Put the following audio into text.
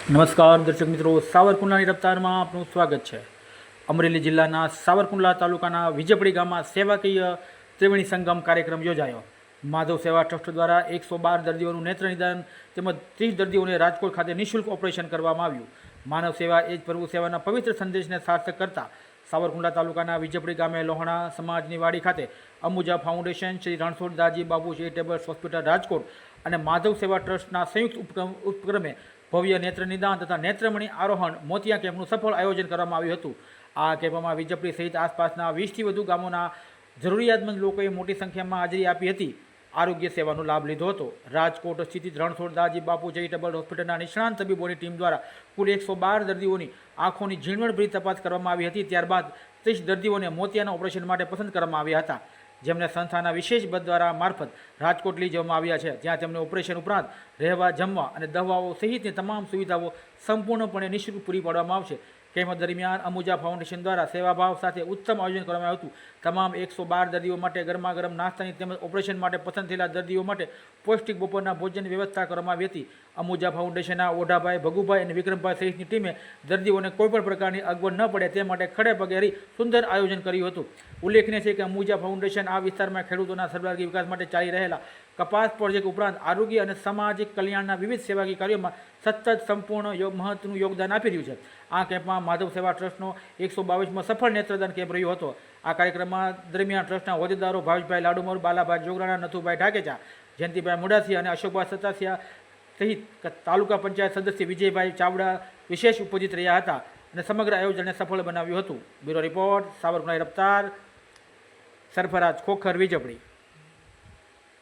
નમસ્કાર દર્શક મિત્રો, સાવરકુંડલાની રફતારમાં આપનું સ્વાગત છે। અમરેલી જિલ્લાના સાવરકુંડલા તાલુકાના વિજયપડી ગામમાં સેવાકીય ત્રિવેણી સંગમ કાર્યક્રમ યોજાયો। માધવ સેવા ટ્રસ્ટ દ્વારા 112 દર્દીઓનું નેત્ર નિદાન તેમજ 30 દર્દીઓને રાજકોટ ખાતે નિઃશુલ્ક ઓપરેશન કરવામાં આવ્યું। માનવ સેવા એ જ પ્રભુ સેવાના પવિત્ર સંદેશને સાર્થક કરતા સાવરકુંડલા તાલુકાના વિજયપડી ગામે લોહાણા સમાજની વાડી ખાતે અંબુજા ફાઉન્ડેશન, શ્રી રણછોડ દાજી બાપુ ચેરિટેબલ હોસ્પિટલ રાજકોટ અને માધવ સેવા ટ્રસ્ટના સંયુક્ત ઉપક્રમે ભવ્ય નેત્ર નિદાન તથા નેત્રમણી આરોહણ મોતિયા કેમ્પનું સફળ આયોજન કરવામાં આવ્યું હતું। આ કેમ્પમાં વિજયપડી સહિત આસપાસના 20થી વધુ ગામોના જરૂરિયાતમંદ લોકોએ મોટી સંખ્યામાં હાજરી આપી હતી। આરોગ્ય સેવાનો લાભ લીધો હતો। રાજકોટ સ્થિત રણછોડ દાજી બાપુ ચેરિટેબલ હોસ્પિટલના નિષ્ણાંત તબીબોની ટીમ દ્વારા કુલ 112 દર્દીઓની આંખોની ઝીણવટભરી તપાસ કરવામાં આવી હતી। ત્યારબાદ 30 દર્દીઓને મોતિયાના ઓપરેશન માટે પસંદ કરવામાં આવ્યા હતા, જેમને સંસ્થાના વિશેષ બસ દ્વારા મારફત રાજકોટ લઈ જવામાં આવ્યા છે, જ્યાં તેમને ઓપરેશન ઉપરાંત રહેવા, જમવા અને દવાઓ સહિતની તમામ સુવિધાઓ સંપૂર્ણપણે નિઃશુલ્ક પૂરી પાડવામાં આવશે। કેમ્પ દરમિયાન અંબુજા ફાઉન્ડેશન દ્વારા સેવાભાવ સાથે ઉત્તમ આયોજન કરવામાં આવ્યું હતું। તમામ 112 દર્દીઓ માટે ગરમાગરમ નાસ્તાની તેમજ ઓપરેશન માટે પસંદ થયેલા દર્દીઓ માટે પૌષ્ટિક બપોરના ભોજનની વ્યવસ્થા કરવામાં આવી હતી। અંબુજા ફાઉન્ડેશનના ઓઢાભાઈ, ભગુભાઈ અને વિક્રમભાઈ સહિતની ટીમે દર્દીઓને કોઈપણ પ્રકારની અગવડ ન પડે તે માટે ખડે પગે રહી સુંદર આયોજન કર્યું હતું। ઉલ્લેખનીય છે કે અંબુજા ફાઉન્ડેશન આ વિસ્તારમાં ખેડૂતોના સર્વાંગી વિકાસ માટે ચાલી રહેલા કપાસ પ્રોજેક્ટ ઉપરાંત આરોગ્ય અને સામાજિક કલ્યાણના વિવિધ સેવાકીય કાર્યોમાં સતત સંપૂર્ણ મહત્વનું યોગદાન આપી રહ્યું છે। આ કેમ્પમાં માધવ સેવા ટ્રસ્ટનો 122મો સફળ નેત્રદાન કેમ્પ રહ્યો હતો। આ કાર્યક્રમમાં દરમિયાન ટ્રસ્ટના હોદ્દેદારો ભાવેશભાઈ લાડુમોર, બાલાભાઈ જોગરાણા, નથુભાઈ ઢાકેચા, જયંતિભાઈ મુડાસિયા અને અશોકભાઈ સતાસિયા સહિત તાલુકા પંચાયત સદસ્ય વિજયભાઈ ચાવડા વિશેષ ઉપસ્થિત રહ્યા હતા અને સમગ્ર આયોજનને સફળ બનાવ્યું હતું। Bureau report, Savarkundla રફતાર, Sarfaraz Khokhar, વિજયપડી।